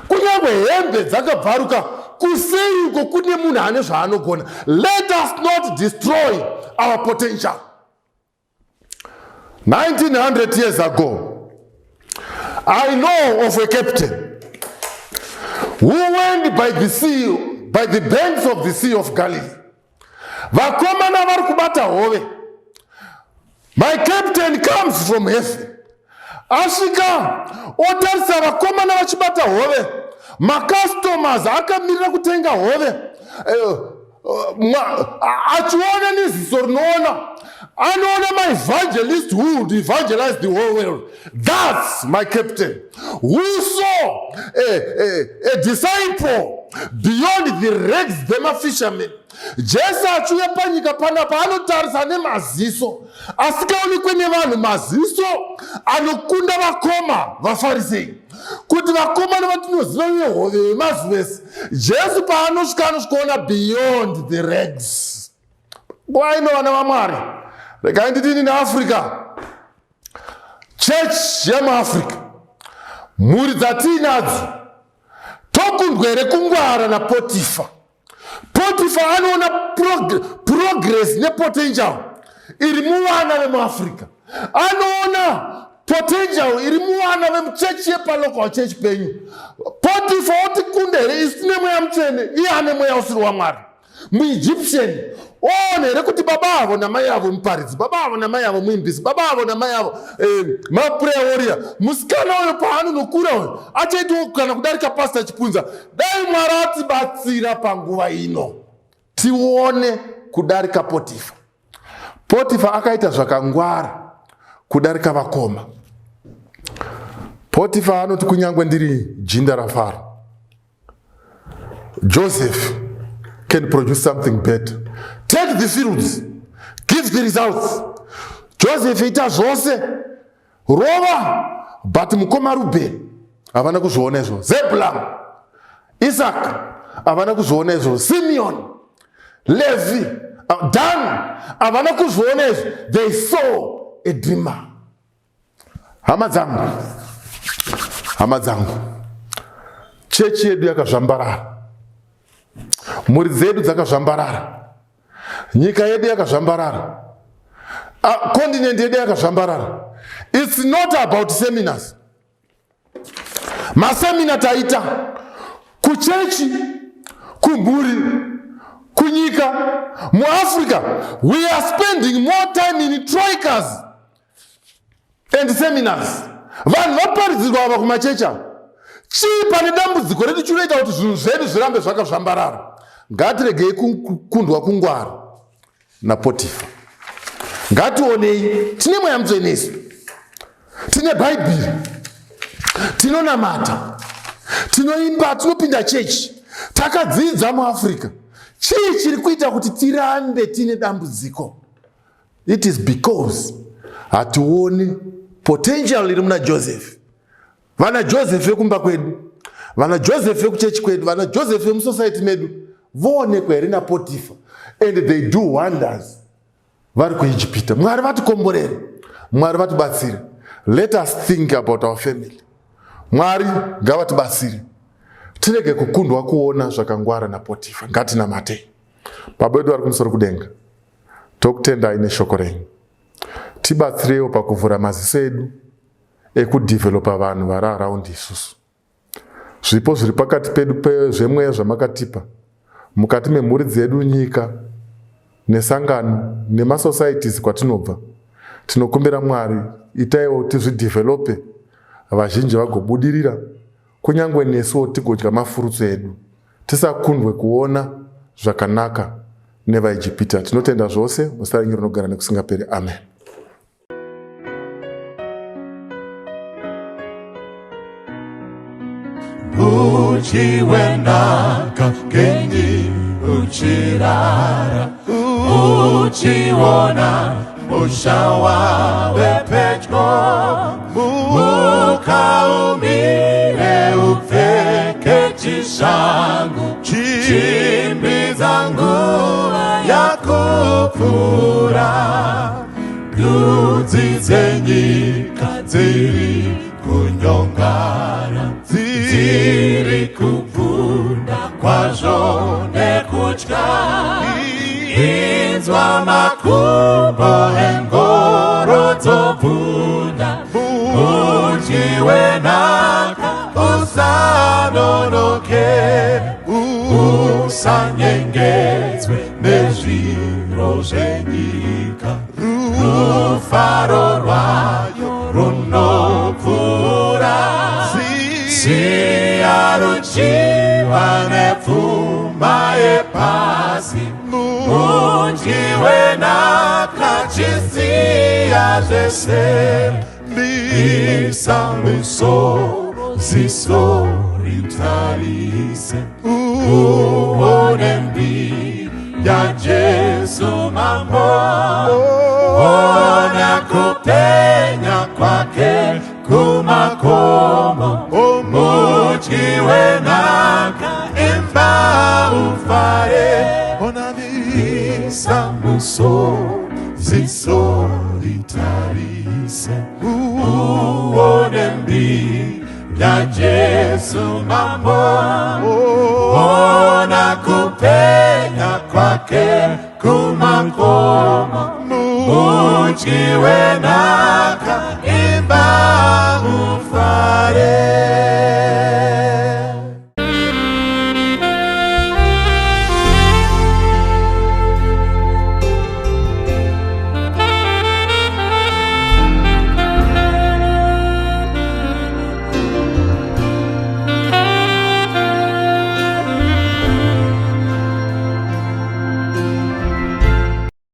kunyange hembe dzakabvaruka, kuseiko kune munhu ane zvaanogona. Let us not destroy our potential. 1900 years ago, I know of a captain who went by the sea, by the banks of the Sea of Galilee. Vakomana vari kubata hove. My captain comes from heaven. Asvika otarisa vakomana vachibata hove. Macustomers akamirira kutenga hove. Achiona neziso rinoona. Anoona my evangelist who would evangelize the whole world. That's my captain, who saw a disciple beyond the rags them a fishermen. Jesu achiuya panyika panapa anotarisa nemaziso, asikaonekwe nevanhu maziso anokunda vakoma vaFarisei, kuti vakomana vatinoziva nehove vemazuva ese. Jesu paanosvika anosvikaona beyond the rags. Nguva ino vana vaMwari, regai nditini neAfrica, church yemuAfrica, mhuri dzatiinadzo tokundwa here kungwara naPotifa. Potifa anoona progress nepotential iri muvana vemuAfrica. Anoona potential iri muvana vemuchechi yepalocal church penyu. Potifa oti kunde here isi tine mweya mutsvene, iye ane mweya usiri waMwari. MuEgyptian oona here kuti baba avo namai avo muparidzi, baba avo namai avo muimbisi, baba avo namai avo maprayer warrior. Musikana uyo paanonokura uyo achaitawo kana kudarika Pastor Chipunza. Dai Mwari atibatsira panguva ino tione kudarika Potifa. Potifa akaita zvakangwara kudarika vakoma. Potifa anoti kunyangwe ndiri jinda raFaro, Joseph can produce something better. Take the fields, give the results. Joseph ita zvose rova, but mukoma Rubeni havana kuzviona izvo. Zebulun, Isaac havana kuzviona izvo. Simeon, Levi, Dan havana kuzviona izvo. They saw a dreamer. Hama dzangu, chechi yedu yakazvambarara, mhuri dzedu dzakazvambarara, nyika yedu yakazvambarara, continent yedu yakazvambarara. It's not about seminars. Masemina taita kuchechi, kumhuri, kunyika, muAfrica. We are spending more time in troikas and seminars. Vanhu vaparidzirwa ava kumachecha. Chii pane dambudziko redu chinoita kuti zvinhu zvedu zvirambe zvakazvambarara? Ngatiregei kukundwa kungwara naPotifa. Ngationei, tine mweya mutsvene isu, tine Bhaibheri, tinonamata, tinoimba, tinopinda chechi, takadzidza muAfrica. Chii chiri kuita kuti tirambe tine dambudziko? It is because hationi potential iri muna Joseph. Vana Joseph vekumba kwedu, vana Joseph vekuchechi kwedu, vana Joseph vemusociety medu voonekwa here naPotifa, and they do wonders. Vari kuIjipita. Mwari vatikomborere, Mwari vatibatsire. Let us think about our family. Mwari ngavatibatsire. Tirege kukundwa kuona zvakangwara naPotifa. Ngatinamate. Baba vedu vari kumusoro kudenga, tokutendai neshoko renyu. Tibatsirewo pakuvhura maziso edu ekudevelopa vanhu vari around isusu. Zvipo zviri pakati pedu pezvemweya zvamakatipa, mukati memhuri dzedu, nyika nesangano nemasocieties kwatinobva, tinokumbira Mwari itaiwo tizvidevelope, vazhinji vagobudirira, kunyangwe nesuwo tigodya mafurutso edu, tisakundwe kuona zvakanaka nevaIjipita. Tinotenda zvose muzita renyu rinogara nekusingaperi. Amen. Uchiwenaka kendi uchirara, uchiona mushawa wepetko, mukaumire upfeke chishangu, chimbi zangu yakupfura, ndudzi dzenyika dziri mujiwe naka usanonoke, usanyengedzwe nezviro zvenyika. Rufaro rwayo runopfuura, ziya ruchiva nepfuma yepasi. Mujiwe naka chisiya zvese, bisa musoro ziso ritarise. Uone mbiri ya Jesu mambo, ona kupenya kwake kumakomo. Mujiwe naka imba ufare, ona bisa musoro ziso ritarise. Uone mbiri ya Jesu mambo, ona kupenya kwake kumakomo. Mujiwe naka imba